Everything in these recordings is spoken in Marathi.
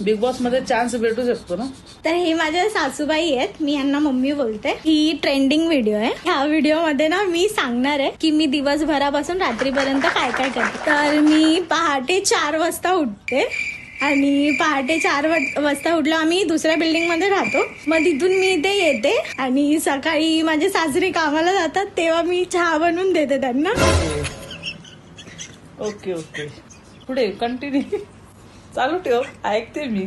बिग बॉस मध्ये चान्स भेटू शकतो ना. तर हे माझ्या सासूबाई आहेत, मी यांना मम्मी बोलते. ही ट्रेंडिंग व्हिडिओ आहे. ह्या व्हिडिओ मध्ये ना मी सांगणार आहे की मी दिवसभरापासून रात्रीपर्यंत काय काय करते. तर मी पहाटे 4 वाजता उठते आणि पहाटे 4 वाजता उठलो. आम्ही दुसऱ्या बिल्डिंग मध्ये राहतो, मग तिथून मी इथे येते आणि सकाळी माझे सासरे कामाला जातात तेव्हा मी चहा बनवून देते त्यांना. ओके ओके, पुढे कंटिन्यू चालू ठेव, ऐकते मी.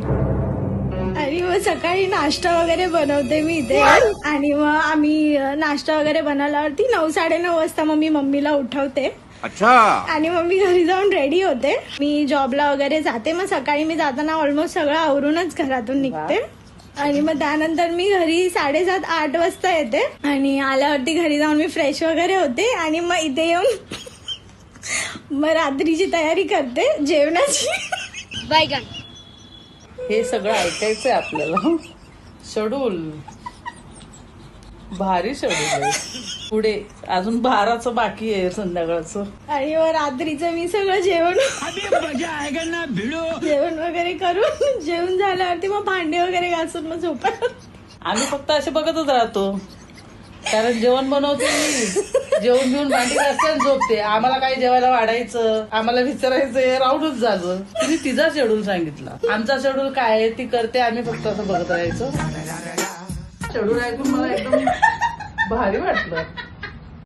आणि मग सकाळी नाश्ता वगैरे बनवते मी इथे. आणि मग आम्ही नाश्ता वगैरे बनवल्यावरती 9-9:30 वाजता मग मी मम्मीला उठवते. अच्छा. आणि मग मी घरी जाऊन रेडी होते. मी जॉबला वगैरे जाते. मग सकाळी मी जाताना ऑलमोस्ट सगळं आवरूनच घरातून निघते. आणि मग त्यानंतर मी घरी 7:30-8 वाजता येते. आणि आल्यावरती घरी जाऊन मी फ्रेश वगैरे होते आणि मग इथे येऊन मग रात्रीची तयारी करते जेवणाची. हे सगळं ऐकायचंय आपल्याला. शेड्यूल भारी शेड्यूल आहे. पुढे अजून 12चं बाकी आहे संध्याकाळचं. आणि मग रात्रीचं मी सगळं जेवण वगैरे करून जेवण झाल्यावरती मग भांडे वगैरे घासून मग झोपत. आम्ही फक्त असे बघतच राहतो, कारण जेवण बनवते मी, जेवण घेऊन भांडी घासते आणि झोपते. आम्हाला काही जेवायला वाढायचं, आम्हाला विचारायचं, राऊंडच झालं. तुम्ही तिचा शेड्यूल सांगितला, आमचा शेड्यूल काय आहे ती करते, आम्ही फक्त असं बघत राहायचं. शेड्यूल ऐकून मला एकदम भारी वाटलं.